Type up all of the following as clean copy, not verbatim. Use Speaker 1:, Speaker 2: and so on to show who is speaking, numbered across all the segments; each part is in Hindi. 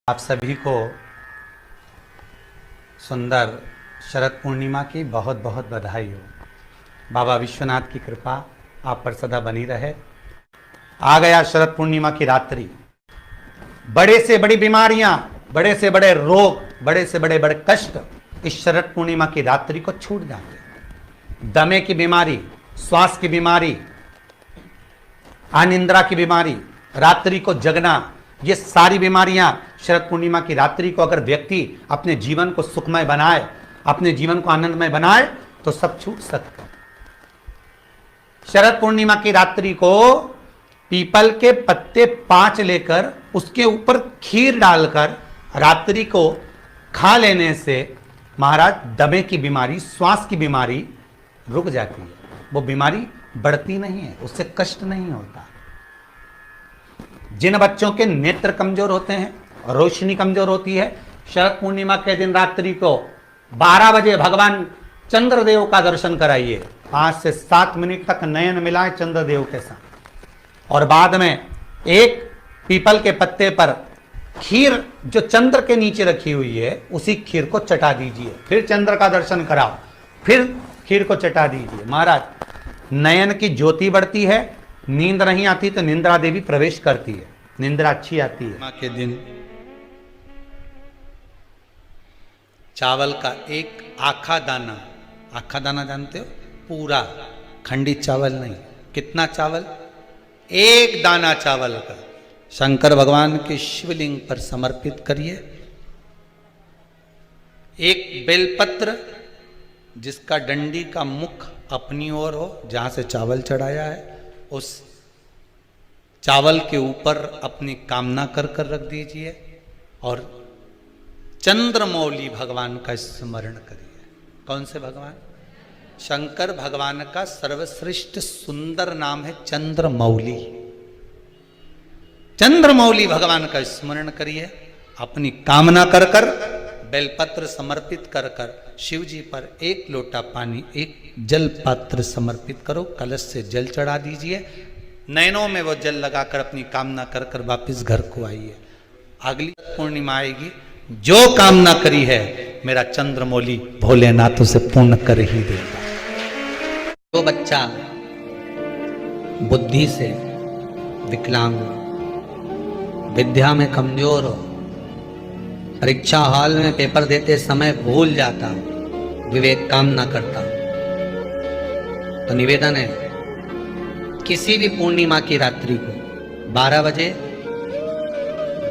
Speaker 1: आप सभी को सुंदर शरद पूर्णिमा की बहुत बहुत बधाई हो। बाबा विश्वनाथ की कृपा आप पर सदा बनी रहे। आ गया शरद पूर्णिमा की रात्रि। बड़े से बड़ी बीमारियां, बड़े से बड़े रोग, बड़े से बड़े बड़े कष्ट इस शरद पूर्णिमा की रात्रि को छूट जाते हैं। दमे की बीमारी, श्वास की बीमारी, अनिद्रा की बीमारी, रात्रि को जगना, ये सारी बीमारियां शरद पूर्णिमा की रात्रि को अगर व्यक्ति अपने जीवन को सुखमय बनाए, अपने जीवन को आनंदमय बनाए तो सब छूट सकता है। शरद पूर्णिमा की रात्रि को पीपल के पत्ते 5 लेकर उसके ऊपर खीर डालकर रात्रि को खा लेने से महाराज दमे की बीमारी, श्वास की बीमारी रुक जाती है। वो बीमारी बढ़ती नहीं है, उससे कष्ट नहीं होता। जिन बच्चों के नेत्र कमजोर होते हैं, रोशनी कमजोर होती है, शरद पूर्णिमा के दिन रात्रि को 12 बजे भगवान चंद्रदेव का दर्शन कराइए। 5 से 7 मिनट तक नयन मिलाएं चंद्रदेव के साथ और बाद में एक पीपल के पत्ते पर खीर जो चंद्र के नीचे रखी हुई है उसी खीर को चटा दीजिए। फिर चंद्र का दर्शन कराओ, फिर खीर को चटा दीजिए। महाराज नयन की ज्योति बढ़ती है, नींद नहीं आती तो निंद्रा देवी प्रवेश करती है, निंद्रा अच्छी आती है। माँ के दिन चावल का एक आखा दाना जानते हो, पूरा खंडित चावल नहीं, कितना चावल, एक दाना चावल का शंकर भगवान के शिवलिंग पर समर्पित करिए। एक बेलपत्र जिसका डंडी का मुख अपनी ओर हो, जहां से चावल चढ़ाया है, उस चावल के ऊपर अपनी कामना कर कर रख दीजिए और चंद्रमौली भगवान का स्मरण करिए। कौन से भगवान? शंकर भगवान का सर्वश्रेष्ठ सुंदर नाम है चंद्रमौली। चंद्रमौली भगवान का स्मरण करिए। अपनी कामना कर कर बेलपत्र समर्पित कर कर शिव जी पर एक लोटा पानी, एक जल पात्र समर्पित करो, कलश से जल चढ़ा दीजिए। नयनों में वो जल लगाकर अपनी कामना कर कर वापिस घर को आइए। अगली पूर्णिमा आएगी, जो कामना करी है मेरा चंद्रमौली भोलेनाथ उसे पूर्ण कर ही देगा। जो बच्चा बुद्धि से विकलांग हो, विद्या में कमजोर हो, परीक्षा हॉल में पेपर देते समय भूल जाता, विवेक काम ना करता, तो निवेदन है किसी भी पूर्णिमा की रात्रि को 12 बजे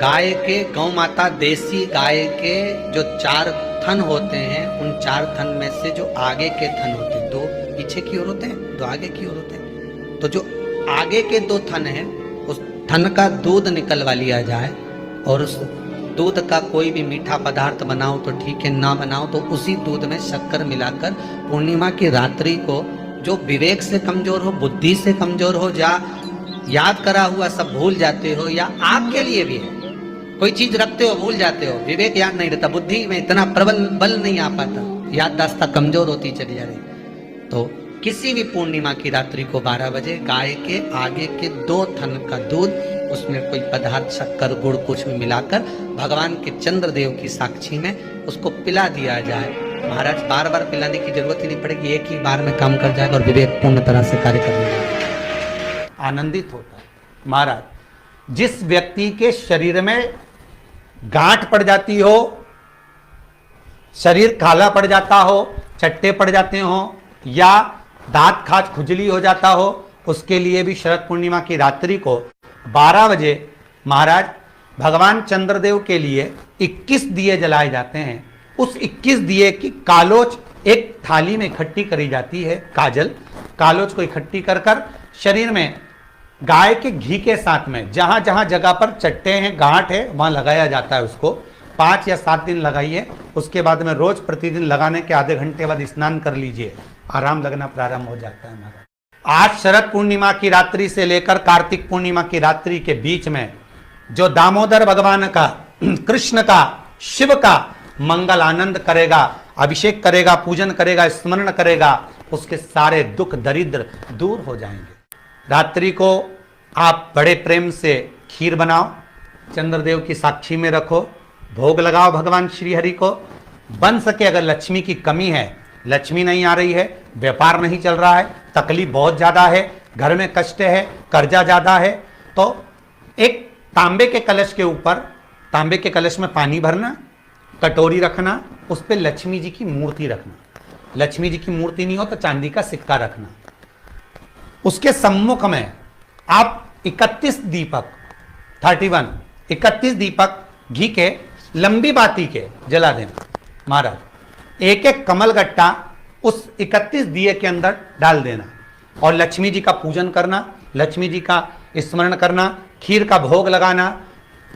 Speaker 1: गाय के, गौ माता देसी गाय के जो 4 थन होते हैं, उन 4 थन में से जो आगे के थन होते हैं, 2 पीछे की ओर होते हैं, 2 आगे की ओर होते हैं, तो जो आगे के 2 थन हैं उस थन का दूध निकलवा लिया जाए और उस दूध का कोई भी मीठा पदार्थ बनाओ तो ठीक है, ना बनाओ तो उसी दूध में शक्कर मिलाकर पूर्णिमा की रात्रि को जो विवेक से कमजोर हो, बुद्धि से कमजोर हो, या याद करा हुआ सब भूल जाते हो, या आपके लिए भी है कोई चीज रखते हो भूल जाते हो, विवेक याद नहीं रहता, बुद्धि में इतना प्रबल बल नहीं आ पाता, याददाश्त कमजोर होती चली जा रही, तो किसी भी पूर्णिमा की रात्रि को 12 बजे गाय के आगे के 2 थन का दूध, उसमें कोई पदार्थ शक्कर गुड़ कुछ भी मिलाकर भगवान के चंद्रदेव की साक्षी में उसको पिला दिया जाए। महाराज बार बार पिलाने की जरूरत ही नहीं पड़ेगी, एक ही बार में काम कर जाएगा और विवेक पूर्ण तरह से कार्य करने लगेगा। आनंदित होता है। महाराज जिस व्यक्ति के शरीर में गांठ पड़ जाती हो, शरीर काला पड़ जाता हो, चट्टे पड़ जाते हो, या दांत खाज खुजली हो जाता हो, उसके लिए भी शरद पूर्णिमा की रात्रि को 12 बजे महाराज भगवान चंद्रदेव के लिए 21 दिए जलाए जाते हैं। उस 21 दिए की कालोच एक थाली में इकट्ठी करी जाती है, कालोच को इकट्ठी कर कर शरीर में गाय के घी के साथ में जहां जहां जगह पर चट्टे हैं, गांठ है, वहां लगाया जाता है। उसको 5 या 7 दिन लगाइए। उसके बाद में रोज प्रतिदिन लगाने के आधे घंटे बाद स्नान कर लीजिए, आराम लगना प्रारंभ हो जाता है। हमारा आज शरद पूर्णिमा की रात्रि से लेकर कार्तिक पूर्णिमा की रात्रि के बीच में जो दामोदर भगवान का, कृष्ण का, शिव का मंगल आनंद करेगा, अभिषेक करेगा, पूजन करेगा, स्मरण करेगा, उसके सारे दुख दरिद्र दूर हो जाएंगे। रात्रि को आप बड़े प्रेम से खीर बनाओ, चंद्रदेव की साक्षी में रखो,
Speaker 2: भोग लगाओ भगवान श्री हरि को। बन सके अगर लक्ष्मी की कमी है, लक्ष्मी नहीं आ रही है, व्यापार नहीं चल रहा है, तकलीफ बहुत ज्यादा है, घर में कष्ट है, कर्जा ज्यादा है, तो एक तांबे के कलश के ऊपर, तांबे के कलश में पानी भरना, कटोरी रखना, उस पर लक्ष्मी जी की मूर्ति रखना। लक्ष्मी जी की मूर्ति नहीं हो तो चांदी का सिक्का रखना। उसके सम्मुख में आप 31 दीपक 31 दीपक घी के लंबी बाती के जला देना। महाराज एक एक कमल गट्टा उस 31 दिए के अंदर डाल देना और लक्ष्मी जी का पूजन करना, लक्ष्मी जी का स्मरण करना, खीर का भोग लगाना,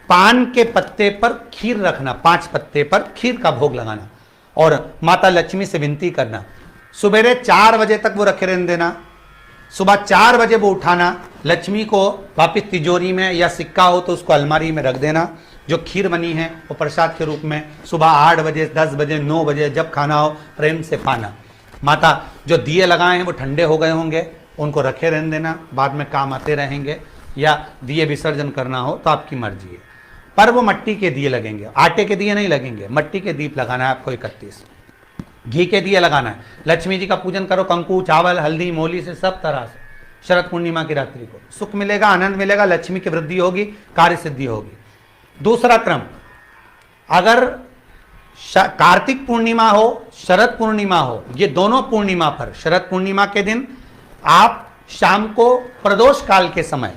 Speaker 2: पान के पत्ते पर खीर रखना, 5 पत्ते पर खीर का भोग लगाना और माता लक्ष्मी से विनती करना। सुबेरे 4 बजे तक वो रखे रहने देना, सुबह 4 बजे वो उठाना, लक्ष्मी को वापिस तिजोरी में या सिक्का हो तो उसको अलमारी में रख देना। जो खीर बनी है वो प्रसाद के रूप में सुबह 8 बजे 10 बजे 9 बजे जब खाना हो प्रेम से खाना। माता जो दिए लगाए हैं वो ठंडे हो गए होंगे, उनको रखे रहने देना, बाद में काम आते रहेंगे, या दिए विसर्जन करना हो तो आपकी मर्जी है। पर वो मट्टी के दिए लगेंगे, आटे के दिए नहीं लगेंगे, मट्टी के दीप लगाना है आपको 31। घी के दिए लगाना है। लक्ष्मी जी का पूजन करो, कंकु चावल हल्दी मोली से सब तरह से। शरद पूर्णिमा की रात्रि को सुख मिलेगा, आनंद मिलेगा, लक्ष्मी की वृद्धि होगी, कार्य सिद्धि होगी। दूसरा क्रम, अगर कार्तिक पूर्णिमा हो, शरद पूर्णिमा हो, ये दोनों पूर्णिमा पर, शरद पूर्णिमा के दिन आप शाम को प्रदोष काल के समय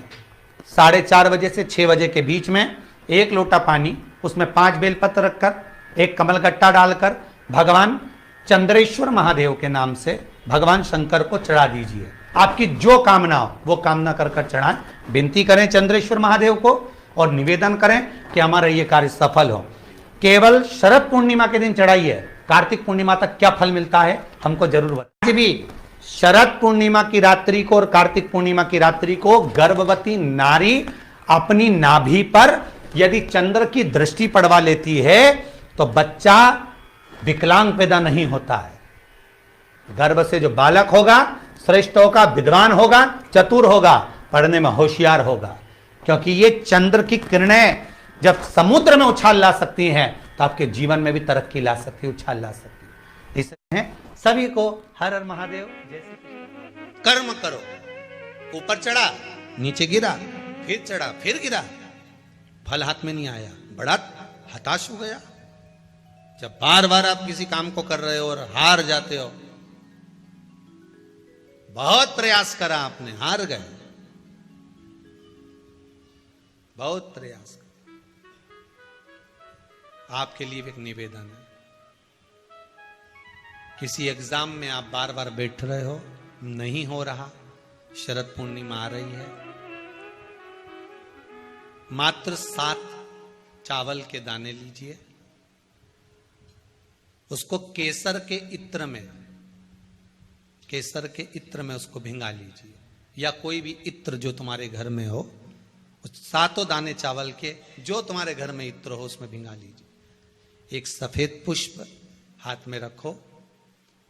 Speaker 2: 4:30 बजे से 6 बजे के बीच में 1 लोटा पानी, उसमें 5 बेलपत्र रखकर, 1 कमल गट्टा डालकर भगवान चंद्रेश्वर महादेव के नाम से भगवान शंकर को चढ़ा दीजिए। आपकी जो कामना हो वो कामना कर कर चढ़ाएं, विनती करें चंद्रेश्वर महादेव को और निवेदन करें कि हमारा ये कार्य सफल हो। केवल शरद पूर्णिमा के दिन चढ़ाइए, कार्तिक पूर्णिमा तक क्या फल मिलता है हमको जरूर बताइए। भी शरद पूर्णिमा की रात्रि को और कार्तिक पूर्णिमा की रात्रि को गर्भवती नारी अपनी नाभि पर यदि चंद्र की दृष्टि पड़वा लेती है तो बच्चा विकलांग पैदा नहीं होता है। गर्भ से जो बालक होगा श्रेष्ठ होगा, विद्वान होगा, चतुर होगा, पढ़ने में होशियार होगा, क्योंकि ये चंद्र की किरणें जब समुद्र में उछाल ला सकती हैं तो आपके जीवन में भी तरक्की ला सकती है, उछाल ला सकती है। इसलिए सभी को हर हर महादेव जैसे कर्म करो। ऊपर चढ़ा, नीचे गिरा, फिर चढ़ा, फिर गिरा, फल हाथ में नहीं आया, बड़ा हताश हो गया। जब बार बार आप किसी काम को कर रहे हो और हार जाते हो, बहुत प्रयास करा आपने, हार गए, बहुत प्रयास करा। आपके लिए एक निवेदन है, किसी एग्जाम में आप बार बार बैठ रहे हो, नहीं हो रहा, शरद पूर्णिमा आ रही है, मात्र 7 चावल के दाने लीजिए, उसको केसर के इत्र में, केसर के इत्र में उसको भिंगा लीजिए, या कोई भी इत्र जो तुम्हारे घर में हो, उस 7 दाने चावल के जो तुम्हारे घर में इत्र हो उसमें भिंगा लीजिए। एक सफेद पुष्प हाथ में रखो।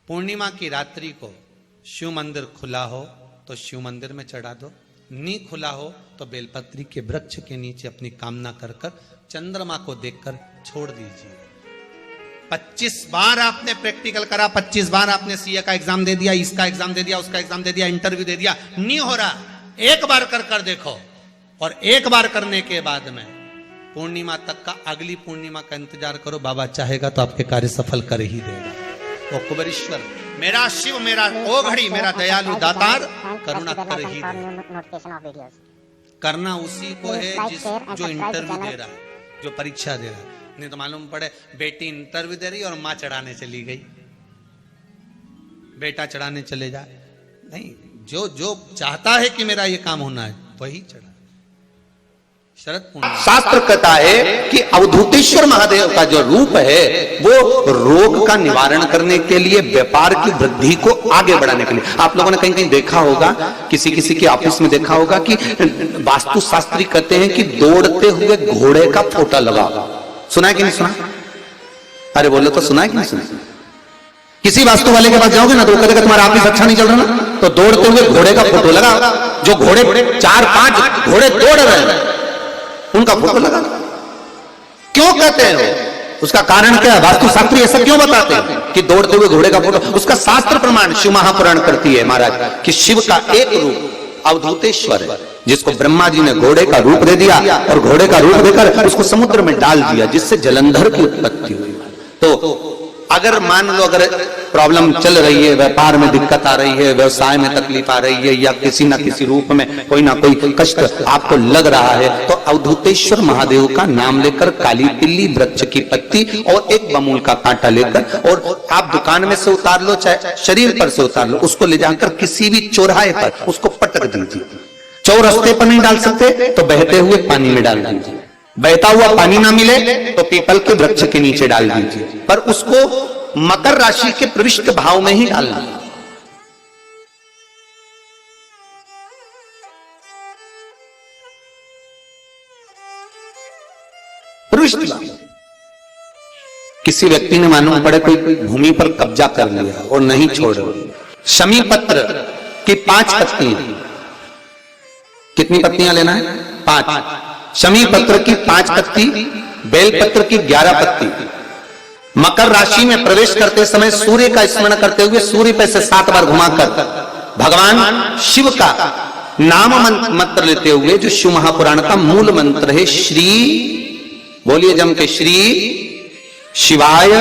Speaker 2: पूर्णिमा की रात्रि को शिव मंदिर खुला हो तो शिव मंदिर में चढ़ा दो, नहीं खुला हो तो बेलपत्री के वृक्ष के नीचे अपनी कामना कर कर चंद्रमा को देखकर छोड़ दीजिए। 25 बार आपने प्रैक्टिकल करा, 25 बार आपने सीए का एग्जाम दे दिया, इसका एग्जाम दे दिया, उसका एग्जाम दे दिया, इंटरव्यू दे दिया, नहीं हो रहा, एक बार कर कर देखो। और एक बार करने के बाद में पूर्णिमा तक का, अगली पूर्णिमा का इंतजार करो, बाबा चाहेगा तो आपके कार्य सफल कर ही देगा। वो कुबेरेश्वर मेरा शिव, मेरा ओ घड़ी, मेरा दयालु दातार करुणा कर ही देगा। करना उसी को है जो इंटरव्यू दे रहा है, जो परीक्षा दे रहा है। नहीं तो मालूम पड़े बेटी इंटरव्यू दे रही और मां चढ़ाने चली गई, बेटा चढ़ाने चले जाए, नहीं, जो जो चाहता है कि मेरा ये काम होना है वही चढ़ा। शरद पूर्णिमा
Speaker 3: शास्त्र कहता है कि अवधूतेश्वर महादेव का जो रूप है वो रोग का निवारण करने के लिए, व्यापार की वृद्धि को आगे बढ़ाने के लिए। आप लोगों ने कहीं कहीं देखा होगा, किसी किसी के ऑफिस में देखा होगा कि वास्तुशास्त्री कहते हैं कि दौड़ते हुए घोड़े का फोटो लगा। सुना है कि नहीं सुना? अरे बोलो तो सुना है कि नहीं सुना? किसी वास्तु वाले के पास जाओगे ना तो वो कहेगा तुम्हारा ऑफिस अच्छा नहीं चल रहा ना, तो दौड़ते हुए घोड़े का फोटो लगा। जो घोड़े 4-5 घोड़े दौड़ रहे हैं उनका फोटो लगा। क्यों कहते हैं वो? उसका कारण क्या है? वास्तु शास्त्री ऐसा क्यों बताते हैं कि दौड़ते हुए घोड़े का फोटो? उसका शास्त्र प्रमाण शिव महापुराण करती है महाराज कि शिव का एक रूप अवधूतेश्वर है, जिसको ब्रह्मा जी ने घोड़े का रूप दे दिया और घोड़े का रूप देकर उसको समुद्र में डाल दिया, जिससे जलंधर की उत्पत्ति हुई। तो अगर मान लो अगर प्रॉब्लम चल रही है, व्यापार में दिक्कत आ रही है, व्यवसाय में तकलीफ आ रही है, या किसी ना किसी रूप में कोई ना कोई कष्ट आपको लग रहा है, तो अवधूतेश्वर महादेव का नाम लेकर काली पिल्ली, वृक्ष की पत्ती और एक बमूल का कांटा लेकर, और आप दुकान में से उतार लो चाहे शरीर पर से उतार लो, उसको ले जाकर किसी भी चौराहे पर उसको पटक दीजिए। चौरस्ते पर नहीं डाल सकते तो बहते हुए पानी में डाल दीजिए, बहता हुआ पानी ना मिले तो पीपल के वृक्ष के नीचे डाल दीजिए, पर उसको मकर राशि के प्रविष्ट भाव में ही डालना। प्रविष्ट भाव। किसी व्यक्ति ने मालूम पड़े कोई भूमि पर कब्जा कर लिया और नहीं छोड़, शमी पत्र की 5 पत्तियां, कितनी पत्तियां लेना है? 5। शमी पत्र की 5 पत्ती, बेल पत्र की 11 पत्ती। मकर राशि में प्रवेश करते समय सूर्य का स्मरण करते हुए सूर्य पे से 7 बार घुमाकर भगवान शिव का नाम मंत्र लेते हुए, जो शिव महापुराण का मूल मंत्र है, श्री, बोलिए जम के, श्री शिवाय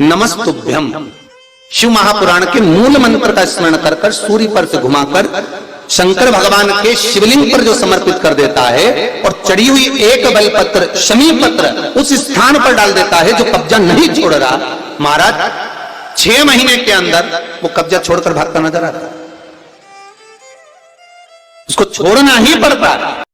Speaker 3: नमस्तुभ्यम। शिव महापुराण के मूल मंत्र का स्मरण कर कर सूर्य पर से घुमाकर शंकर भगवान के शिवलिंग पर जो समर्पित कर देता है, और चढ़ी हुई एक बेलपत्र शमी पत्र उस स्थान पर डाल देता है जो कब्जा नहीं छोड़ रहा, महाराज 6 महीने के अंदर वो कब्जा छोड़कर भागता नजर आता है। उसको छोड़ना ही पड़ता है।